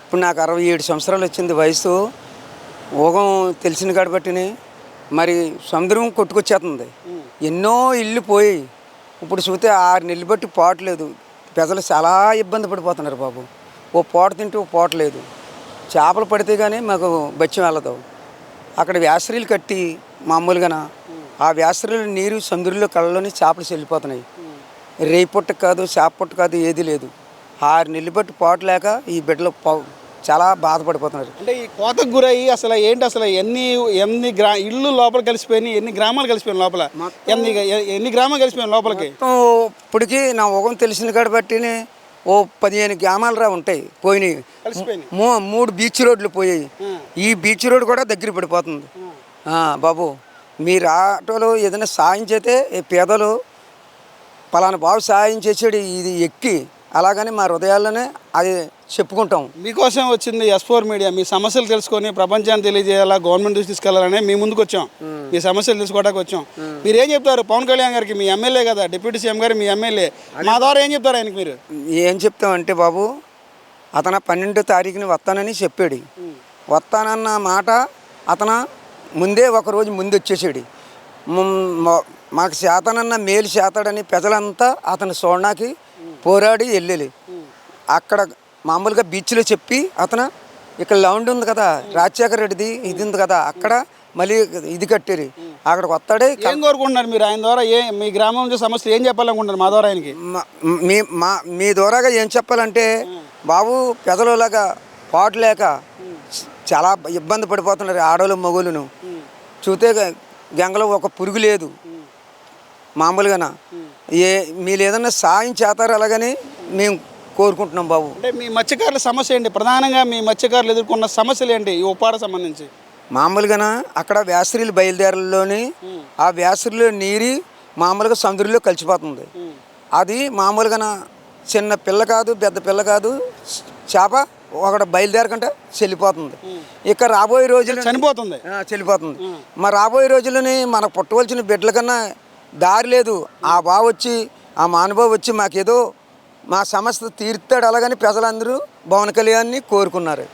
ఇప్పుడు నాకు 67 సంవత్సరాలు వచ్చింది వయసు. ఊహం తెలిసిన కాబట్టిని మరి సముద్రం కొట్టుకొచ్చేస్తుంది. ఎన్నో ఇల్లు పోయి ఇప్పుడు చూస్తే 6 నెలలు బట్టి పోవట్లేదు. ప్రజలు చాలా ఇబ్బంది పడిపోతున్నారు బాబు. ఓ పూట తింటే ఓ పూట లేదు. చేపలు పడితే కానీ మాకు బత్యం వెళ్ళదు. అక్కడ వ్యాసరీలు కట్టి మామూలుగా ఆ వ్యాసరీల నీరు సముద్రంలో కళ్ళలోని చేపలు చెల్లిపోతున్నాయి. రేయి పుట్ట కాదు, చేప పుట్ట కాదు, ఏది లేదు. 6 నెలలు బట్టి పోవట్లేక ఈ బిడ్డలు చాలా బాధపడిపోతున్నారు. అంటే ఈ కోతకు గురయ్యి అసలు ఏంటి, అసలు ఎన్ని ఎన్ని ఇళ్ళు లోపల కలిసిపోయినాయి, ఎన్ని గ్రామాలు కలిసిపోయినాయి లోపల, ఎన్ని గ్రామాలు కలిసిపోయినాయి లోపలికి? ఇప్పటికి నా ఊహం తెలిసిన కాబట్టి ఓ 15 గ్రామాలు ఉంటాయి పోయినాయి. 3 బీచ్ రోడ్లు పోయాయి. ఈ బీచ్ రోడ్ కూడా దగ్గర పడిపోతుంది. బాబు మీరు ఆటోలో ఏదైనా సాయం చేస్తే పేదలు పలానా బాబు సాయం చేసాడు ఇది ఎక్కి అలాగని మా హృదయాల్లోనే అది చెప్పుకుంటాం. మీకోసం వచ్చింది S4 మీడియా. మీ సమస్యలు తెలుసుకొని ప్రపంచాన్ని తెలియజేయాలా, గవర్నమెంట్ దృష్టి తీసుకెళ్లాలని మీ ముందుకు వచ్చాం. మీ సమస్యలు తెలుసుకోవడానికి వచ్చాం. మీరు ఏం చెప్తారు పవన్ కళ్యాణ్ గారికి? మీ ఎమ్మెల్యే కదా, డిప్యూటీ సీఎం గారు మీ ఎమ్మెల్యే. మా ద్వారా ఏం చెప్తారు ఆయనకి? మీరు ఏం చెప్తామంటే బాబు, అతను 12వ తారీఖుని వస్తానని చెప్పాడు. వస్తానన్న మాట అతను ముందే ఒకరోజు ముందు వచ్చేసాడు. మాకు శాతనన్న మేలు శాతాడని ప్రజలంతా అతను చూడడానికి పోరాడి వెళ్ళాలి. అక్కడ మామూలుగా బీచ్లో చెప్పి అతను ఇక్కడ లౌండ్ ఉంది కదా, రాజశేఖర రెడ్డిది ఇది ఉంది కదా, అక్కడ మళ్ళీ ఇది కట్టారు. అక్కడికి వస్తాడే. ఏం కోరుకుంటున్నారు మీరు ఆయన ద్వారా? మీ గ్రామం నుంచి సమస్యలు ఏం చెప్పాలనుకుంటున్నారు మా ద్వారా ఆయనకి? మీ ద్వారాగా ఏం చెప్పాలంటే బాబు, పెదలలాగా పాటలేక చాలా ఇబ్బంది పడిపోతున్నారు ఆడవాళ్ళు మగోళ్ళను. చూస్తే గంగలో ఒక పురుగు లేదు మామూలుగా. మీరు ఏదన్నా సాయం చేస్తారు అలాగని మేము కోరుకుంటున్నాం బాబు. అంటే మీ మత్స్యకారుల సమస్య ఏంటి? ప్రధానంగా మీ మత్స్యకారులు ఎదుర్కొన్న సమస్యలు ఏంటి ఈ ఉపాధి సంబంధించి? మామూలుగా అక్కడ వ్యాసరీలు బయలుదేరలోని ఆ వ్యాసరీలో నీరు మామూలుగా సముద్రంలో కలిసిపోతుంది. అది మామూలుగా చిన్న పిల్ల కాదు, పెద్ద పిల్ల కాదు, చేప ఒకటి బయలుదేరకంటే చెల్లిపోతుంది. ఇక రాబోయే రోజులు చనిపోతుంది, చెల్లిపోతుంది. మరి రాబోయే రోజులని మనకు పుట్టవలసిన బిడ్డల కన్నా దారి లేదు. ఆ బావ వచ్చి, ఆ మానుబాబు వచ్చి మాకేదో మా సమస్య తీరుతాడు అలాగని ప్రజలందరూ పవన్ కళ్యాణ్ని కోరుకున్నారు.